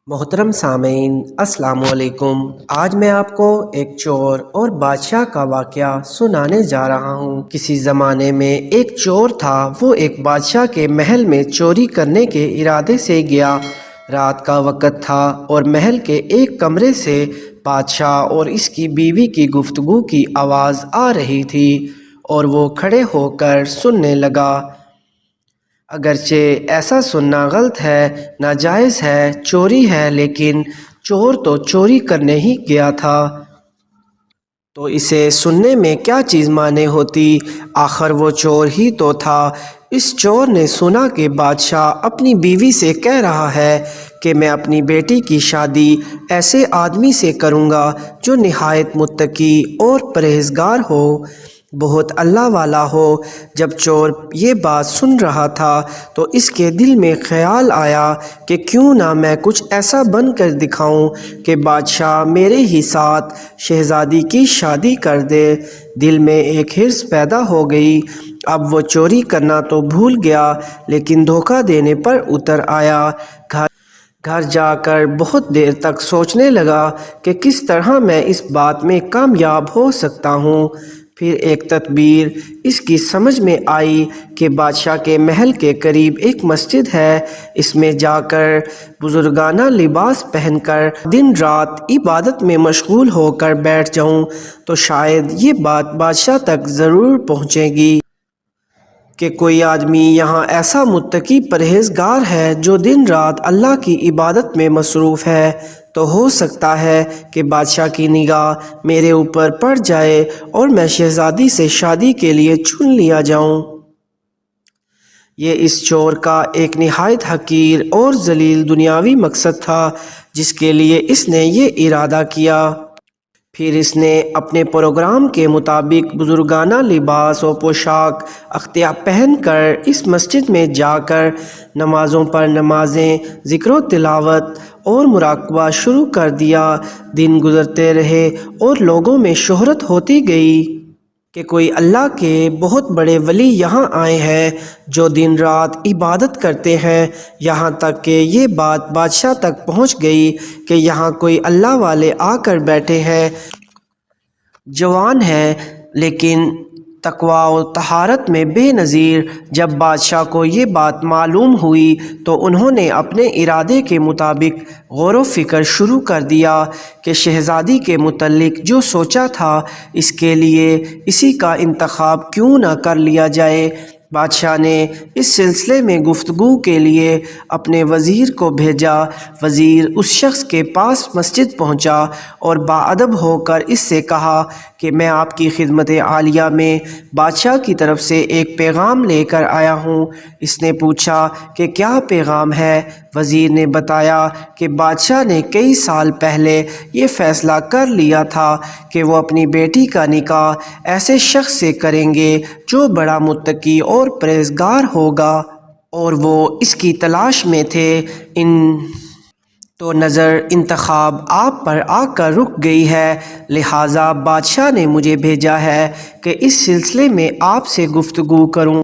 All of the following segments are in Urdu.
محترم سامعین السلام علیکم۔ آج میں آپ کو ایک چور اور بادشاہ کا واقعہ سنانے جا رہا ہوں۔ کسی زمانے میں ایک چور تھا۔ وہ ایک بادشاہ کے محل میں چوری کرنے کے ارادے سے گیا۔ رات کا وقت تھا اور محل کے ایک کمرے سے بادشاہ اور اس کی بیوی کی گفتگو کی آواز آ رہی تھی اور وہ کھڑے ہو کر سننے لگا۔ اگرچہ ایسا سننا غلط ہے، ناجائز ہے، چوری ہے، لیکن چور تو چوری کرنے ہی گیا تھا، تو اسے سننے میں کیا چیز مانے ہوتی؟ آخر وہ چور ہی تو تھا۔ اس چور نے سنا کہ بادشاہ اپنی بیوی سے کہہ رہا ہے کہ میں اپنی بیٹی کی شادی ایسے آدمی سے کروں گا جو نہایت متقی اور پرہیزگار ہو، بہت اللہ والا ہو۔ جب چور یہ بات سن رہا تھا تو اس کے دل میں خیال آیا کہ کیوں نہ میں کچھ ایسا بن کر دکھاؤں کہ بادشاہ میرے ہی ساتھ شہزادی کی شادی کر دے۔ دل میں ایک حرص پیدا ہو گئی۔ اب وہ چوری کرنا تو بھول گیا، لیکن دھوکہ دینے پر اتر آیا۔ گھر جا کر بہت دیر تک سوچنے لگا کہ کس طرح میں اس بات میں کامیاب ہو سکتا ہوں۔ پھر ایک تدبیر اس کی سمجھ میں آئی کہ بادشاہ کے محل کے قریب ایک مسجد ہے، اس میں جا کر بزرگانہ لباس پہن کر دن رات عبادت میں مشغول ہو کر بیٹھ جاؤں تو شاید یہ بات بادشاہ تک ضرور پہنچے گی کہ کوئی آدمی یہاں ایسا متقی پرہیزگار ہے جو دن رات اللہ کی عبادت میں مصروف ہے، تو ہو سکتا ہے کہ بادشاہ کی نگاہ میرے اوپر پڑ جائے اور میں شہزادی سے شادی کے لیے چن لیا جاؤں۔ یہ اس چور کا ایک نہایت حقیر اور ذلیل دنیاوی مقصد تھا جس کے لیے اس نے یہ ارادہ کیا۔ پھر اس نے اپنے پروگرام کے مطابق بزرگانہ لباس و پوشاک اختیار پہن کر اس مسجد میں جا کر نمازوں پر نمازیں، ذکر و تلاوت اور مراقبہ شروع کر دیا۔ دن گزرتے رہے اور لوگوں میں شہرت ہوتی گئی کہ کوئی اللہ کے بہت بڑے ولی یہاں آئے ہیں جو دن رات عبادت کرتے ہیں۔ یہاں تک کہ یہ بات بادشاہ تک پہنچ گئی کہ یہاں کوئی اللہ والے آ کر بیٹھے ہیں، جوان ہیں لیکن تقویٰ و طہارت میں بے نظیر۔ جب بادشاہ کو یہ بات معلوم ہوئی تو انہوں نے اپنے ارادے کے مطابق غور و فکر شروع کر دیا کہ شہزادی کے متعلق جو سوچا تھا اس کے لیے اسی کا انتخاب کیوں نہ کر لیا جائے۔ بادشاہ نے اس سلسلے میں گفتگو کے لیے اپنے وزیر کو بھیجا۔ وزیر اس شخص کے پاس مسجد پہنچا اور باادب ہو کر اس سے کہا کہ میں آپ کی خدمت عالیہ میں بادشاہ کی طرف سے ایک پیغام لے کر آیا ہوں۔ اس نے پوچھا کہ کیا پیغام ہے؟ وزیر نے بتایا کہ بادشاہ نے کئی سال پہلے یہ فیصلہ کر لیا تھا کہ وہ اپنی بیٹی کا نکاح ایسے شخص سے کریں گے جو بڑا متقی اور پرہیزگار ہوگا، اور وہ اس کی تلاش میں تھے۔ تو نظر انتخاب آپ پر آ کر رک گئی ہے، لہٰذا بادشاہ نے مجھے بھیجا ہے کہ اس سلسلے میں آپ سے گفتگو کروں۔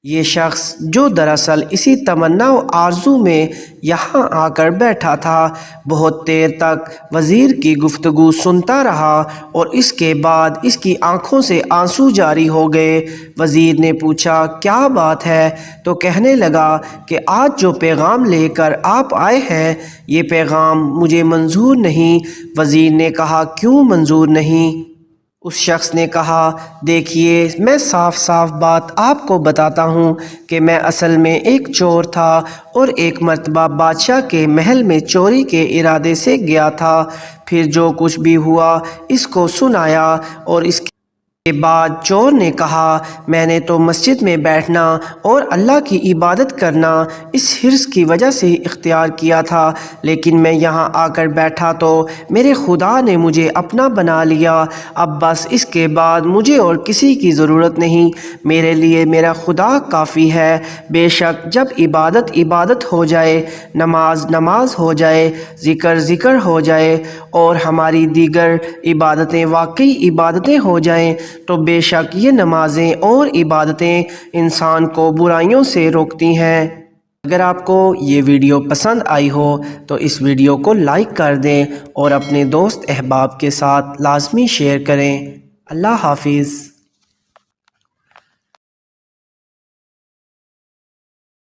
یہ شخص جو دراصل اسی تمنا و آرزو میں یہاں آ کر بیٹھا تھا، بہت دیر تک وزیر کی گفتگو سنتا رہا اور اس کے بعد اس کی آنکھوں سے آنسو جاری ہو گئے۔ وزیر نے پوچھا کیا بات ہے؟ تو کہنے لگا کہ آج جو پیغام لے کر آپ آئے ہیں یہ پیغام مجھے منظور نہیں۔ وزیر نے کہا کیوں منظور نہیں؟ اس شخص نے کہا دیکھیے میں صاف صاف بات آپ کو بتاتا ہوں کہ میں اصل میں ایک چور تھا اور ایک مرتبہ بادشاہ کے محل میں چوری کے ارادے سے گیا تھا۔ پھر جو کچھ بھی ہوا اس کو سنایا اور اس کے بعد چور نے کہا میں نے تو مسجد میں بیٹھنا اور اللہ کی عبادت کرنا اس حرص کی وجہ سے اختیار کیا تھا، لیکن میں یہاں آ کر بیٹھا تو میرے خدا نے مجھے اپنا بنا لیا۔ اب بس اس کے بعد مجھے اور کسی کی ضرورت نہیں، میرے لیے میرا خدا کافی ہے۔ بے شک جب عبادت عبادت ہو جائے، نماز نماز ہو جائے، ذکر ذکر ہو جائے اور ہماری دیگر عبادتیں واقعی عبادتیں ہو جائیں تو بے شک یہ نمازیں اور عبادتیں انسان کو برائیوں سے روکتی ہیں۔ اگر آپ کو یہ ویڈیو پسند آئی ہو تو اس ویڈیو کو لائک کر دیں اور اپنے دوست احباب کے ساتھ لازمی شیئر کریں۔ اللہ حافظ۔